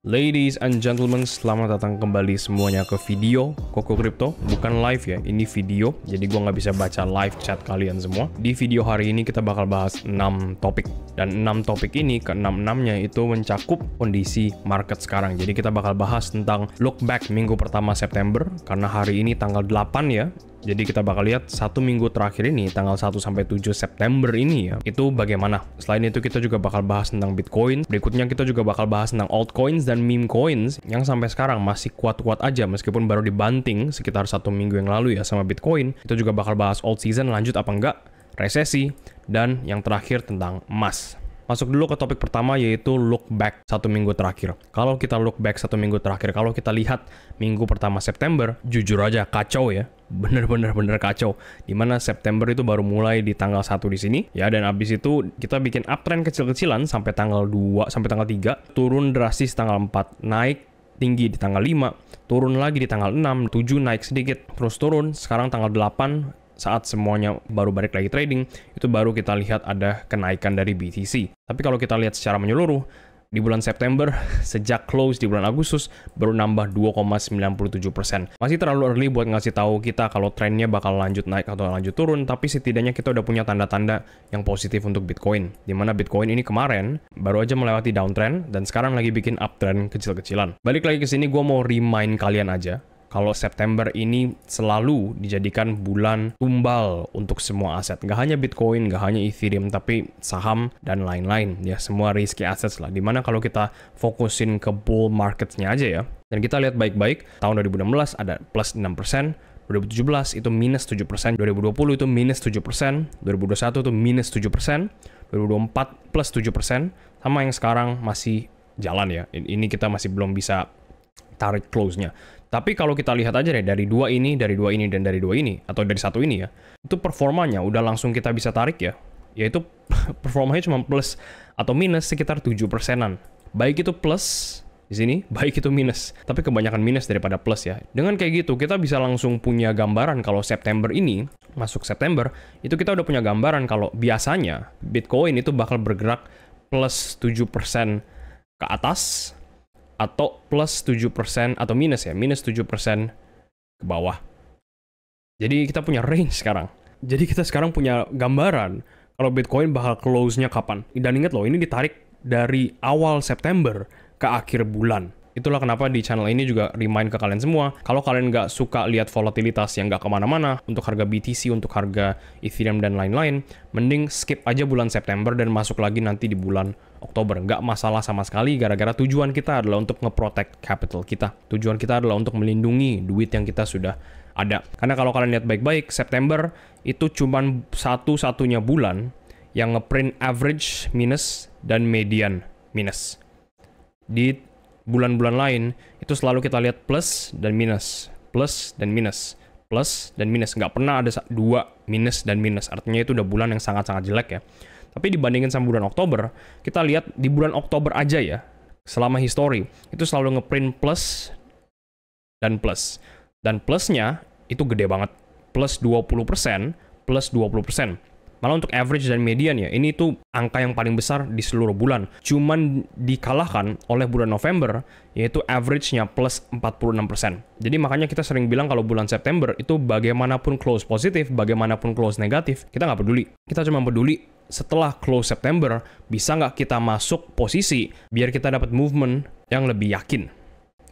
Ladies and gentlemen, selamat datang kembali semuanya ke video Koko Crypto. Bukan live ya, ini video. Jadi gue nggak bisa baca live chat kalian semua. Di video hari ini kita bakal bahas 6 topik. Dan 6 topik ini, ke-6-6-nya itu mencakup kondisi market sekarang. Jadi kita bakal bahas tentang look back minggu pertama September. Karena hari ini tanggal 8 ya. Jadi kita bakal lihat satu minggu terakhir ini, tanggal 1 sampai 7 September ini ya, itu bagaimana. Selain itu kita juga bakal bahas tentang Bitcoin. Berikutnya kita juga bakal bahas tentang altcoins dan meme coins yang sampai sekarang masih kuat-kuat aja meskipun baru dibanting sekitar 1 minggu yang lalu ya sama Bitcoin. Kita juga bakal bahas alt season lanjut apa enggak, resesi, dan yang terakhir tentang emas. Masuk dulu ke topik pertama yaitu look back 1 minggu terakhir. Kalau kita look back 1 minggu terakhir, kalau kita lihat minggu pertama September, jujur aja kacau ya. Bener-bener kacau. Dimana September itu baru mulai di tanggal 1 di sini ya, dan abis itu kita bikin uptrend kecil-kecilan sampai tanggal 2 sampai tanggal 3, turun drastis tanggal 4, naik tinggi di tanggal 5, turun lagi di tanggal 6, 7 naik sedikit, terus turun. Sekarang tanggal 8 saat semuanya baru balik lagi trading, itu baru kita lihat ada kenaikan dari BTC. Tapi kalau kita lihat secara menyeluruh, di bulan September, sejak close di bulan Agustus, baru nambah 2,97%. Masih terlalu early buat ngasih tahu kita kalau trennya bakal lanjut naik atau lanjut turun, tapi setidaknya kita udah punya tanda-tanda yang positif untuk Bitcoin. Dimana Bitcoin ini kemarin baru aja melewati downtrend, dan sekarang lagi bikin uptrend kecil-kecilan. Balik lagi ke sini, gue mau remind kalian aja, kalau September ini selalu dijadikan bulan tumbal untuk semua aset. Nggak hanya Bitcoin, nggak hanya Ethereum, tapi saham dan lain-lain. Ya, semua risky assets lah. Dimana kalau kita fokusin ke bull marketnya aja ya. Dan kita lihat baik-baik, tahun 2016 ada plus 6%, 2017 itu minus 7%, 2020 itu minus 7%, 2021 itu minus 7%, 2024 plus 7%, sama yang sekarang masih jalan ya. Ini kita masih belum bisa tarik close-nya. Tapi kalau kita lihat aja deh, dari dua ini, dan dari dua ini, atau dari satu ini ya, itu performanya udah langsung kita bisa tarik ya. Yaitu performanya cuma plus atau minus sekitar 7%-an. Baik itu plus di sini, baik itu minus. Tapi kebanyakan minus daripada plus ya. Dengan kayak gitu, kita bisa langsung punya gambaran kalau September ini, masuk September, itu kita udah punya gambaran kalau biasanya Bitcoin itu bakal bergerak plus 7% ke atas, atau plus 7% atau minus ya, minus 7% ke bawah. Jadi kita punya range sekarang. Jadi kita sekarang punya gambaran kalau Bitcoin bakal close-nya kapan. Dan ingat loh, ini ditarik dari awal September ke akhir bulan. Itulah kenapa di channel ini juga remind ke kalian semua, kalau kalian nggak suka lihat volatilitas yang nggak kemana-mana, untuk harga BTC, untuk harga Ethereum, dan lain-lain, mending skip aja bulan September dan masuk lagi nanti di bulan Oktober. Nggak masalah sama sekali, gara-gara tujuan kita adalah untuk nge-protect capital kita. Tujuan kita adalah untuk melindungi duit yang kita sudah ada. Karena kalau kalian lihat baik-baik, September itu cuman satu-satunya bulan yang ngeprint average minus dan median minus. Di bulan-bulan lain, itu selalu kita lihat plus dan minus, plus dan minus, plus dan minus. Nggak pernah ada dua minus dan minus. Artinya itu udah bulan yang sangat-sangat jelek ya. Tapi dibandingin sama bulan Oktober, kita lihat di bulan Oktober aja ya, selama history, itu selalu ngeprint plus dan plus. Dan plusnya itu gede banget. Plus 20%, plus 20%. Malah untuk average dan median ya, ini tuh angka yang paling besar di seluruh bulan. Cuman dikalahkan oleh bulan November, yaitu average-nya plus 46%. Jadi makanya kita sering bilang kalau bulan September itu bagaimanapun close positif, bagaimanapun close negatif, kita nggak peduli. Kita cuma peduli setelah close September, bisa nggak kita masuk posisi biar kita dapat movement yang lebih yakin.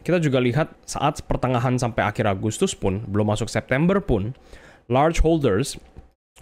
Kita juga lihat saat pertengahan sampai akhir Agustus pun, belum masuk September pun, large holders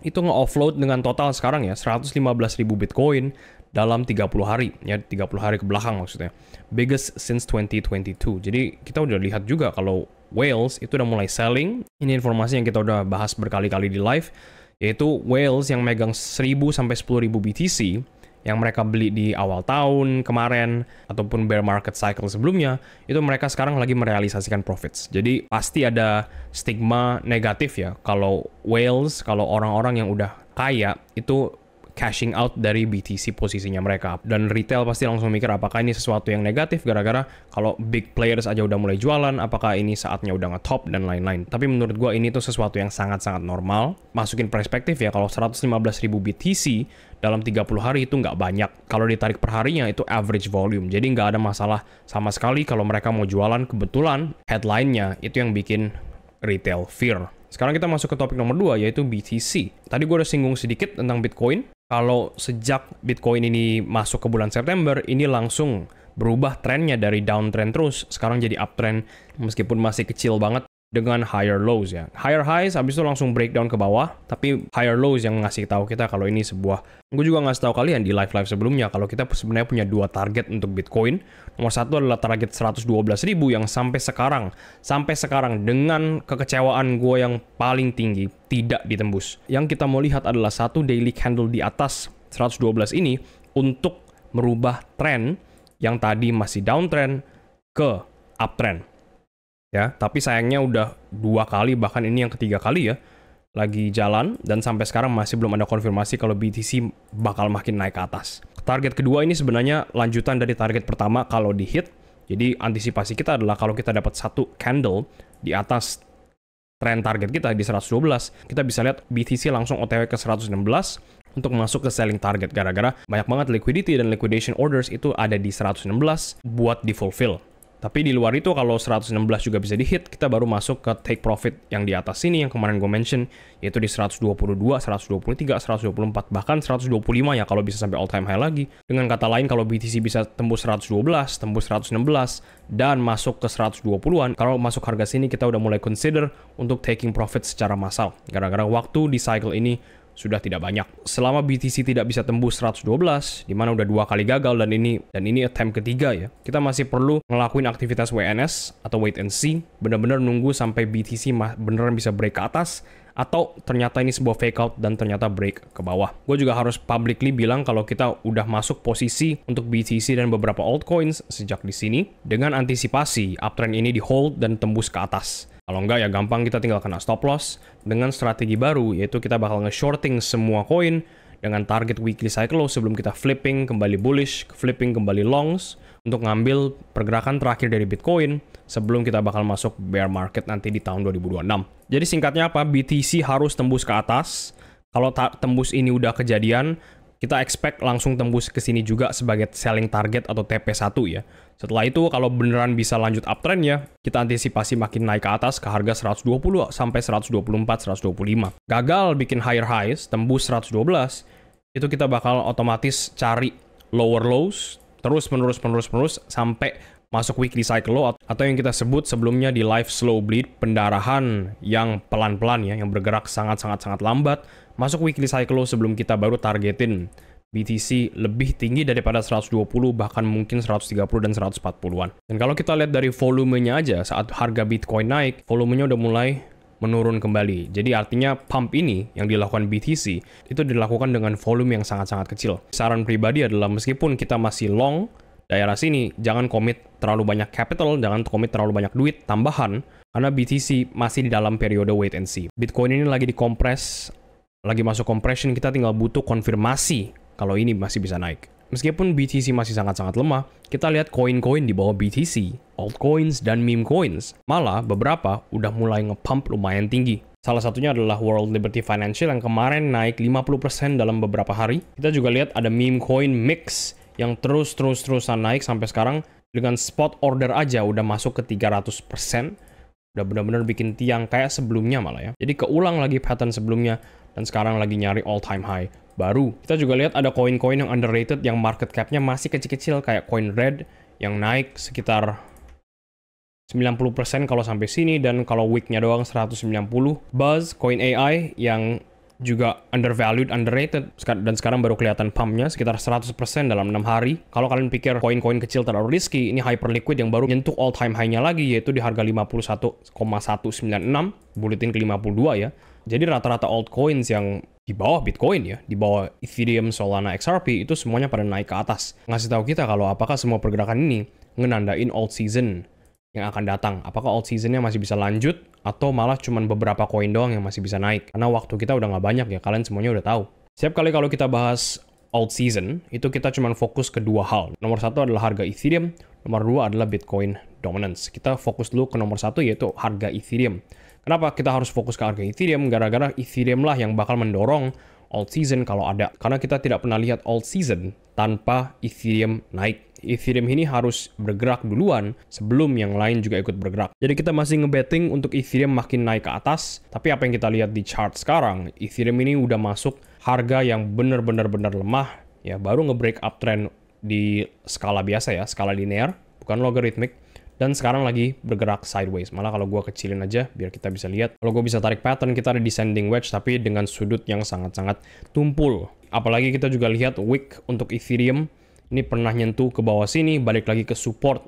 itu nge-offload dengan total sekarang ya 115.000 Bitcoin dalam 30 hari. Ya 30 hari ke belakang maksudnya. Biggest since 2022. Jadi kita udah lihat juga kalau whales itu udah mulai selling. Ini informasi yang kita udah bahas berkali-kali di live. Yaitu whales yang megang 1.000 sampai 10.000 BTC yang mereka beli di awal tahun kemarin ataupun bear market cycle sebelumnya, itu mereka sekarang lagi merealisasikan profits. Jadi pasti ada stigma negatif ya kalau whales, kalau orang-orang yang udah kaya itu cashing out dari BTC posisinya mereka. Dan retail pasti langsung mikir apakah ini sesuatu yang negatif gara-gara kalau big players aja udah mulai jualan, apakah ini saatnya udah ngetop dan lain-lain. Tapi menurut gua ini tuh sesuatu yang sangat-sangat normal. Masukin perspektif ya, kalau 115.000 BTC dalam 30 hari itu nggak banyak. Kalau ditarik per harinya itu average volume. Jadi nggak ada masalah sama sekali kalau mereka mau jualan. Kebetulan headline-nya itu yang bikin retail fear. Sekarang kita masuk ke topik nomor 2, yaitu BTC. Tadi gue udah singgung sedikit tentang Bitcoin. Kalau sejak Bitcoin ini masuk ke bulan September, ini langsung berubah trennya dari downtrend terus. Sekarang jadi uptrend, meskipun masih kecil banget dengan higher lows ya. Higher highs, habis itu langsung breakdown ke bawah. Tapi higher lows yang ngasih tahu kita kalau ini sebuah... Gue juga ngasih tahu kalian di live-live sebelumnya, kalau kita sebenarnya punya 2 target untuk Bitcoin. Nomor 1 adalah target 112.000 yang sampai sekarang dengan kekecewaan gue yang paling tinggi tidak ditembus. Yang kita mau lihat adalah satu daily candle di atas 112 ini untuk merubah tren yang tadi masih downtrend ke uptrend. Ya, tapi sayangnya udah 2 kali, bahkan ini yang ketiga kali ya, lagi jalan, dan sampai sekarang masih belum ada konfirmasi kalau BTC bakal makin naik ke atas. Target kedua ini sebenarnya lanjutan dari target pertama kalau di hit. Jadi antisipasi kita adalah kalau kita dapat satu candle di atas trend target kita di 112, kita bisa lihat BTC langsung OTW ke 116 untuk masuk ke selling target, gara-gara banyak banget liquidity dan liquidation orders itu ada di 116 buat di fulfill. Tapi di luar itu kalau 116 juga bisa di-hit, kita baru masuk ke take profit yang di atas sini yang kemarin gue mention, yaitu di 122, 123, 124, bahkan 125 ya kalau bisa sampai all time high lagi. Dengan kata lain, kalau BTC bisa tembus 112, tembus 116, dan masuk ke 120-an, kalau masuk harga sini kita udah mulai consider untuk taking profit secara massal. Gara-gara waktu di cycle ini sudah tidak banyak. Selama BTC tidak bisa tembus 112, di mana udah 2 kali gagal dan ini attempt ketiga ya, kita masih perlu ngelakuin aktivitas WNS atau wait and see, benar-benar nunggu sampai BTC beneran bisa break ke atas, atau ternyata ini sebuah fake out dan ternyata break ke bawah. Gue juga harus publicly bilang kalau kita udah masuk posisi untuk BTC dan beberapa altcoins sejak di sini, dengan antisipasi uptrend ini di hold dan tembus ke atas. Kalau enggak ya gampang kita tinggal kena stop loss dengan strategi baru, yaitu kita bakal nge-shorting semua koin dengan target weekly cycle low sebelum kita flipping kembali bullish, flipping kembali longs untuk ngambil pergerakan terakhir dari Bitcoin sebelum kita bakal masuk bear market nanti di tahun 2026. Jadi singkatnya apa? BTC harus tembus ke atas. Kalau tembus ini udah kejadian, kita expect langsung tembus ke sini juga sebagai selling target atau TP1 ya. Setelah itu kalau beneran bisa lanjut uptrend ya, kita antisipasi makin naik ke atas ke harga 120 sampai 124, 125. Gagal bikin higher highs, tembus 112, itu kita bakal otomatis cari lower lows, terus menerus sampai masuk weekly cycle low atau yang kita sebut sebelumnya di live slow bleed, pendarahan yang pelan-pelan ya, yang bergerak sangat lambat, masuk weekly cycle low sebelum kita baru targetin BTC lebih tinggi daripada 120, bahkan mungkin 130 dan 140-an. Dan kalau kita lihat dari volumenya aja, saat harga Bitcoin naik, volumenya udah mulai menurun kembali. Jadi artinya pump ini yang dilakukan BTC itu dilakukan dengan volume yang sangat-sangat kecil. Saran pribadi adalah meskipun kita masih long daerah sini, jangan commit terlalu banyak capital, jangan commit terlalu banyak duit tambahan, karena BTC masih di dalam periode wait and see. Bitcoin ini lagi dikompres, lagi masuk compression, kita tinggal butuh konfirmasi kalau ini masih bisa naik. Meskipun BTC masih sangat-sangat lemah, kita lihat koin-koin di bawah BTC, altcoins dan meme coins, malah beberapa udah mulai nge-pump lumayan tinggi. Salah satunya adalah World Liberty Financial yang kemarin naik 50% dalam beberapa hari. Kita juga lihat ada meme coin mix yang terus-terusan naik sampai sekarang, dengan spot order aja udah masuk ke 300%. Udah benar-benar bikin tiang kayak sebelumnya malah ya. Jadi keulang lagi pattern sebelumnya dan sekarang lagi nyari all time high baru. Kita juga lihat ada koin-koin yang underrated yang market cap-nya masih kecil-kecil kayak coin Red yang naik sekitar 90% kalau sampai sini, dan kalau week-nya doang 190. Buzz, coin AI yang juga undervalued, underrated, dan sekarang baru kelihatan pump-nya sekitar 100% dalam 6 hari. Kalau kalian pikir koin-koin kecil terlalu risky, ini hyper liquid yang baru nyentuh all time high-nya lagi, yaitu di harga 51,196, buletin ke 52 ya. Jadi rata-rata altcoins yang di bawah Bitcoin ya, di bawah Ethereum, Solana, XRP, itu semuanya pada naik ke atas. Ngasih tahu kita kalau apakah semua pergerakan ini ngenandain alt season yang akan datang. Apakah alt seasonnya masih bisa lanjut, atau malah cuman beberapa koin doang yang masih bisa naik. Karena waktu kita udah nggak banyak ya, kalian semuanya udah tahu. Setiap kali kalau kita bahas alt season, itu kita cuma fokus ke dua hal. Nomor satu adalah harga Ethereum, nomor dua adalah Bitcoin dominance. Kita fokus dulu ke nomor satu, yaitu harga Ethereum. Kenapa kita harus fokus ke harga Ethereum? Gara-gara Ethereum lah yang bakal mendorong alt season kalau ada. Karena kita tidak pernah lihat alt season tanpa Ethereum naik. Ethereum ini harus bergerak duluan sebelum yang lain juga ikut bergerak. Jadi kita masih ngebetting untuk Ethereum makin naik ke atas, tapi apa yang kita lihat di chart sekarang, Ethereum ini udah masuk harga yang benar-benar lemah, ya baru nge-break uptrend di skala biasa ya, skala linear, bukan logarithmic, dan sekarang lagi bergerak sideways. Malah kalau gue kecilin aja biar kita bisa lihat. Kalau gue bisa tarik pattern, kita ada descending wedge tapi dengan sudut yang sangat-sangat tumpul. Apalagi kita juga lihat wick untuk Ethereum ini pernah nyentuh ke bawah sini, balik lagi ke support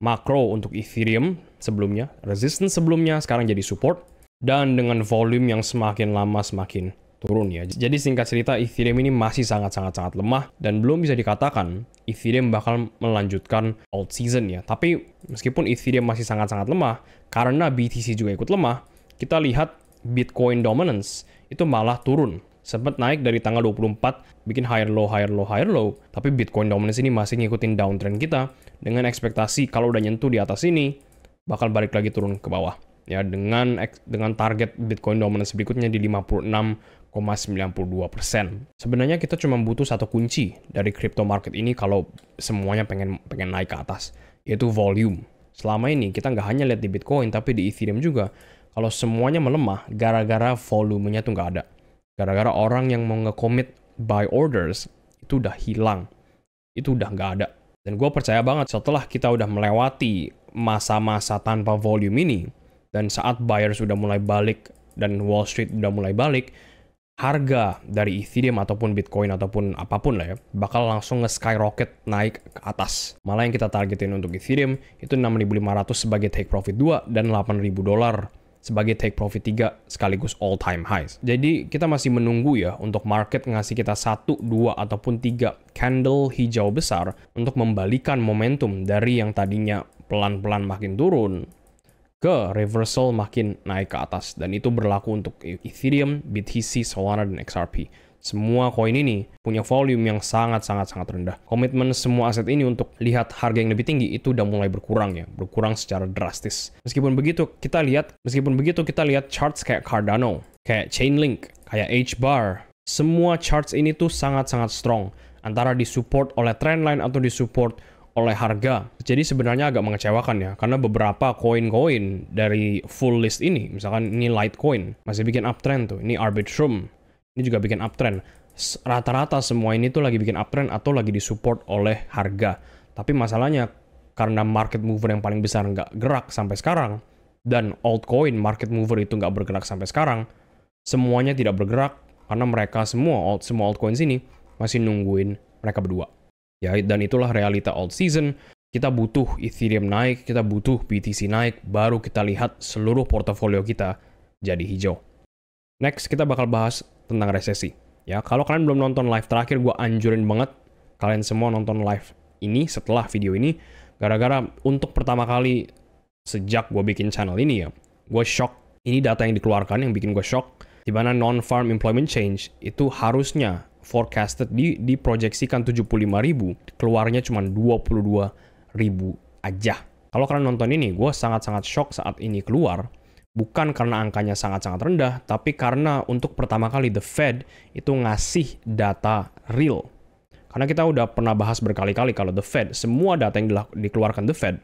makro untuk Ethereum sebelumnya, resistance sebelumnya, sekarang jadi support, dan dengan volume yang semakin lama semakin turun ya. Jadi singkat cerita, Ethereum ini masih sangat-sangat lemah, dan belum bisa dikatakan Ethereum bakal melanjutkan alt season ya. Tapi meskipun Ethereum masih sangat-sangat lemah, karena BTC juga ikut lemah, kita lihat Bitcoin dominance itu malah turun. Sempat naik dari tanggal 24, bikin higher low, tapi Bitcoin dominance ini masih ngikutin downtrend kita, dengan ekspektasi kalau udah nyentuh di atas ini, bakal balik lagi turun ke bawah. Ya, dengan target Bitcoin dominance berikutnya di 56,92%. Sebenarnya kita cuma butuh satu kunci dari crypto market ini kalau semuanya pengen naik ke atas, yaitu volume. Selama ini kita nggak hanya lihat di Bitcoin, tapi di Ethereum juga, kalau semuanya melemah, gara-gara volumenya tuh nggak ada. Gara-gara orang yang mau nge-commit buy orders, itu udah hilang. Itu udah nggak ada. Dan gue percaya banget setelah kita udah melewati masa-masa tanpa volume ini, dan saat buyers sudah mulai balik, dan Wall Street udah mulai balik, harga dari Ethereum ataupun Bitcoin ataupun apapun lah ya, bakal langsung nge-skyrocket naik ke atas. Malah yang kita targetin untuk Ethereum, itu 6.500 sebagai take profit 2, dan $8.000 sebagai take profit 3 sekaligus all time highs. Jadi kita masih menunggu ya untuk market ngasih kita 1, 2, ataupun 3 candle hijau besar untuk membalikan momentum dari yang tadinya pelan-pelan makin turun ke reversal makin naik ke atas. Dan itu berlaku untuk Ethereum, BTC, Solana, dan XRP. Semua koin ini punya volume yang sangat-sangat rendah. Komitmen semua aset ini untuk lihat harga yang lebih tinggi itu udah mulai berkurang ya, berkurang secara drastis. Meskipun begitu kita lihat charts kayak Cardano, kayak Chainlink, kayak H-bar. Semua charts ini tuh sangat-sangat strong, antara disupport oleh trendline atau disupport oleh harga. Jadi sebenarnya agak mengecewakan ya, karena beberapa koin-koin dari full list ini, misalkan ini Litecoin, masih bikin uptrend tuh. Ini Arbitrum, ini juga bikin uptrend. Rata-rata semua ini tuh lagi bikin uptrend atau lagi disupport oleh harga. Tapi masalahnya, karena market mover yang paling besar nggak gerak sampai sekarang, dan altcoin market mover itu nggak bergerak sampai sekarang, semuanya tidak bergerak, karena mereka semua altcoins ini masih nungguin mereka berdua. Ya, dan itulah realita alt season. Kita butuh Ethereum naik, kita butuh BTC naik, baru kita lihat seluruh portofolio kita jadi hijau. Next, kita bakal bahas tentang resesi. Ya, kalau kalian belum nonton live terakhir, gue anjurin banget kalian semua nonton live ini setelah video ini. Gara-gara untuk pertama kali sejak gue bikin channel ini ya, gue shock. Ini data yang dikeluarkan yang bikin gue shock. Di mana non-farm employment change itu harusnya forecasted diproyeksikan 75.000, keluarnya cuma 22.000 aja. Kalau kalian nonton ini, gue sangat-sangat shock saat ini keluar. Bukan karena angkanya sangat-sangat rendah, tapi karena untuk pertama kali The Fed itu ngasih data real. Karena kita udah pernah bahas berkali-kali kalau The Fed, semua data yang dikeluarkan The Fed,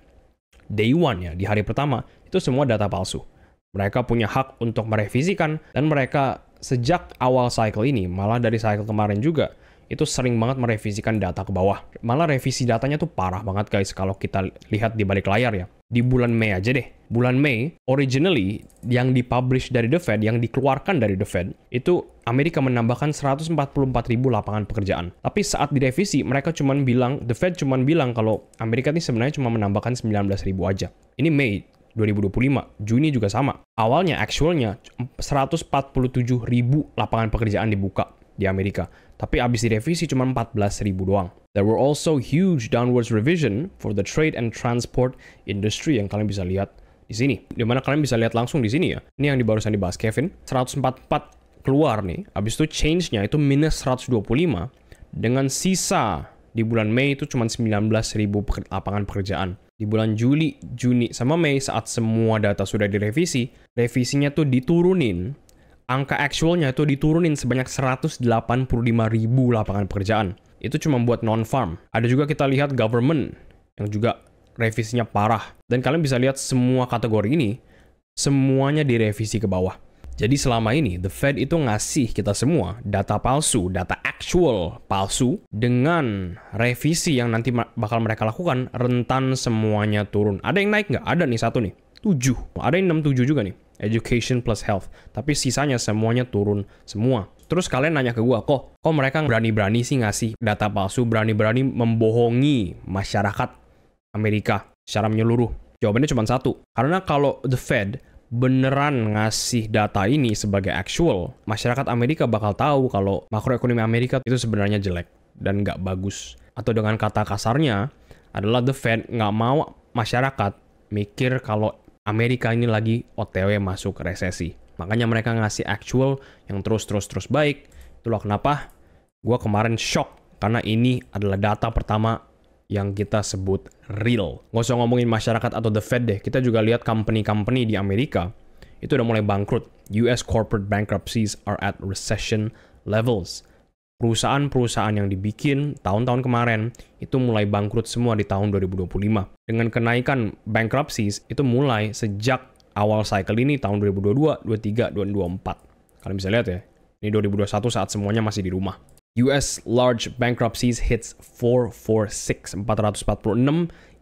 day one ya, di hari pertama, itu semua data palsu. Mereka punya hak untuk merevisikan, dan mereka sejak awal cycle ini, malah dari cycle kemarin juga, itu sering banget merevisikan data ke bawah. Malah revisi datanya tuh parah banget guys kalau kita lihat di balik layar ya. Di bulan Mei aja deh. Bulan Mei, originally yang dipublish dari The Fed, yang dikeluarkan dari The Fed, itu Amerika menambahkan 144.000 lapangan pekerjaan. Tapi saat direvisi, mereka cuman bilang, The Fed cuman bilang kalau Amerika ini sebenarnya cuma menambahkan 19.000 aja. Ini Mei 2025, Juni juga sama. Awalnya, actualnya 147.000 lapangan pekerjaan dibuka di Amerika. Tapi abis direvisi cuma 14.000 doang. There were also huge downwards revision for the trade and transport industry yang kalian bisa lihat di sini. Dimana kalian bisa lihat langsung di sini ya. Ini yang barusan dibahas Kevin. 144 keluar nih, habis itu change-nya itu minus 125, dengan sisa di bulan Mei itu cuma 19.000 lapangan pekerjaan. Di bulan Juli, Juni, sama Mei saat semua data sudah direvisi, revisinya tuh diturunin, angka actualnya itu diturunin sebanyak 185.000 lapangan pekerjaan. Itu cuma buat non-farm. Ada juga kita lihat government yang juga revisinya parah. Dan kalian bisa lihat semua kategori ini, semuanya direvisi ke bawah. Jadi selama ini, The Fed itu ngasih kita semua data palsu, data actual palsu, dengan revisi yang nanti bakal mereka lakukan, rentan semuanya turun. Ada yang naik nggak? Ada nih satu nih, 7. Ada yang 67 juga nih, education plus health. Tapi sisanya semuanya turun semua. Terus kalian nanya ke gua, kok mereka berani-berani sih ngasih data palsu, berani-berani membohongi masyarakat Amerika secara menyeluruh? Jawabannya cuma satu. Karena kalau The Fed beneran ngasih data ini sebagai actual, masyarakat Amerika bakal tahu kalau makroekonomi Amerika itu sebenarnya jelek dan nggak bagus. Atau dengan kata kasarnya adalah The Fed nggak mau masyarakat mikir kalau Amerika ini lagi OTW masuk resesi. Makanya mereka ngasih actual yang terus baik. Itulah kenapa gue kemarin shock, karena ini adalah data pertama yang kita sebut real. Nggak usah ngomongin masyarakat atau The Fed deh, kita juga lihat company-company di Amerika itu udah mulai bangkrut. US corporate bankruptcies are at recession levels. Perusahaan-perusahaan yang dibikin tahun-tahun kemarin itu mulai bangkrut semua di tahun 2025. Dengan kenaikan bankruptcies itu mulai sejak awal cycle ini tahun 2022, 2023, 2024. Kalian bisa lihat ya, ini 2021 saat semuanya masih di rumah. US large bankruptcies hits 446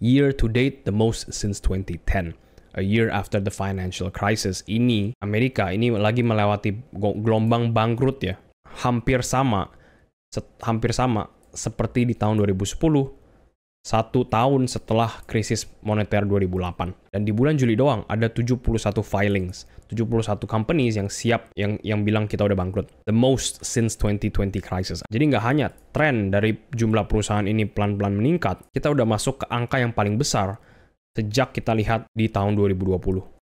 year to date, the most since 2010. A year after the financial crisis. Ini Amerika ini lagi melewati gelombang bangkrut ya. Hampir sama seperti di tahun 2010, 1 tahun setelah krisis moneter 2008. Dan di bulan Juli doang ada 71 filings, 71 companies yang siap yang bilang kita udah bangkrut. The most since 2020 crisis. Jadi nggak hanya tren dari jumlah perusahaan ini pelan-pelan meningkat, kita udah masuk ke angka yang paling besar sejak kita lihat di tahun 2020.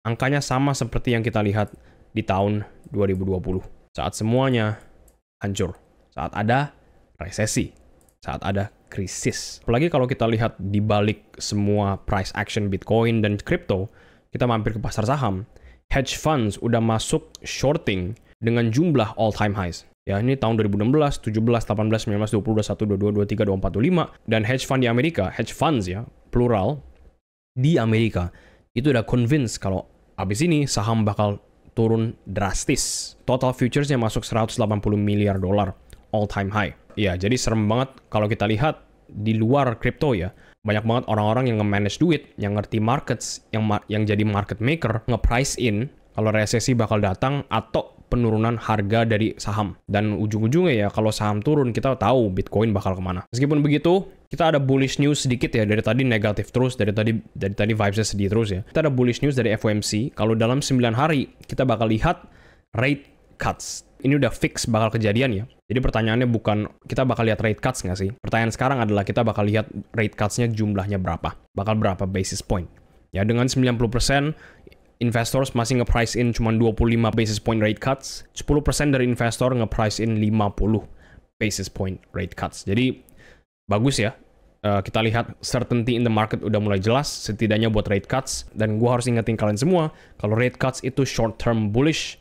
Angkanya sama seperti yang kita lihat di tahun 2020. Saat semuanya hancur, saat ada resesi, saat ada krisis. Apalagi kalau kita lihat di balik semua price action Bitcoin dan crypto, kita mampir ke pasar saham, hedge funds udah masuk shorting dengan jumlah all time highs. Ya, ini tahun 2016, 17, 18, 19, 20, 21, 22, 23, 24, 25. Dan hedge fund di Amerika, hedge funds ya, plural, di Amerika, itu udah convince kalau abis ini saham bakal turun drastis. Total futuresnya masuk 180 miliar dolar, all time high. Ya, jadi serem banget kalau kita lihat di luar kripto ya. Banyak banget orang-orang yang nge-manage duit, yang ngerti markets, yang jadi market maker, nge-price in kalau resesi bakal datang atau penurunan harga dari saham. Dan ujung-ujungnya ya, kalau saham turun, kita tahu Bitcoin bakal kemana. Meskipun begitu, kita ada bullish news sedikit ya. Dari tadi negatif terus, dari tadi vibesnya sedih terus ya. Kita ada bullish news dari FOMC. Kalau dalam 9 hari, kita bakal lihat rate cuts. Ini udah fix bakal kejadian ya. Jadi pertanyaannya bukan kita bakal lihat rate cuts nggak sih? Pertanyaan sekarang adalah kita bakal lihat rate cuts-nya jumlahnya berapa? Bakal berapa basis point? Ya, dengan 90% investors masih nge-price in cuma 25 basis point rate cuts. 10% dari investor nge-price in 50 basis point rate cuts. Jadi bagus ya. Kita lihat certainty in the market udah mulai jelas, setidaknya buat rate cuts. Dan gue harus ingetin kalian semua, kalau rate cuts itu short term bullish,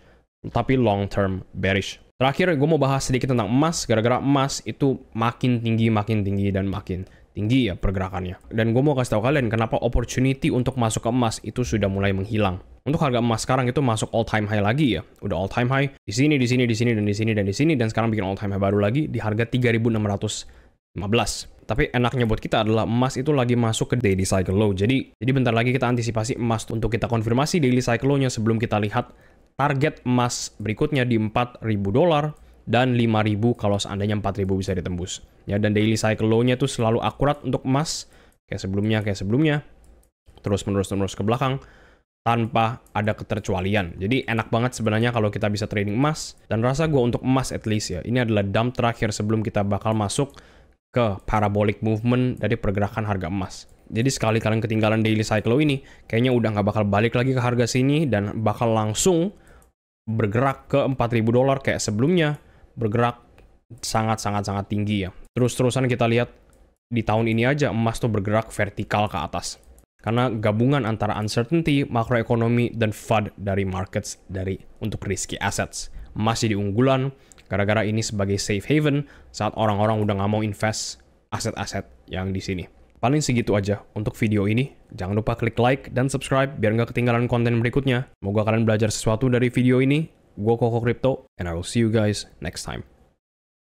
tapi long term bearish. Terakhir, gue mau bahas sedikit tentang emas, gara-gara emas itu makin tinggi, dan makin tinggi ya pergerakannya. Dan gue mau kasih tahu kalian kenapa opportunity untuk masuk ke emas itu sudah mulai menghilang. Untuk harga emas sekarang itu masuk all time high lagi ya. Udah all time high di sini, dan sekarang bikin all time high baru lagi di harga 3.615. Tapi enaknya buat kita adalah emas itu lagi masuk ke daily cycle low. Jadi bentar lagi kita antisipasi emas untuk kita konfirmasi daily cycle low-nya sebelum kita lihat target emas berikutnya di $4.000 dan 5.000 kalau seandainya 4.000 bisa ditembus. Ya, dan daily cycle low-nya itu selalu akurat untuk emas kayak sebelumnya, terus ke belakang tanpa ada keterkecualian. Jadi enak banget sebenarnya kalau kita bisa trading emas, dan rasa gue untuk emas at least ya, ini adalah dump terakhir sebelum kita bakal masuk ke parabolic movement dari pergerakan harga emas. Jadi sekali kalian ketinggalan daily cycle low ini, kayaknya udah nggak bakal balik lagi ke harga sini dan bakal langsung bergerak ke $4.000 kayak sebelumnya, bergerak sangat tinggi ya. Terus-terusan kita lihat di tahun ini aja emas tuh bergerak vertikal ke atas. Karena gabungan antara uncertainty, makroekonomi, dan FUD dari markets untuk risky assets. Emas jadi unggulan gara-gara ini sebagai safe haven saat orang-orang udah nggak mau invest aset-aset yang di sini. Paling segitu aja untuk video ini. Jangan lupa klik like dan subscribe biar nggak ketinggalan konten berikutnya. Semoga kalian belajar sesuatu dari video ini. Gue Koko Crypto, and I will see you guys next time.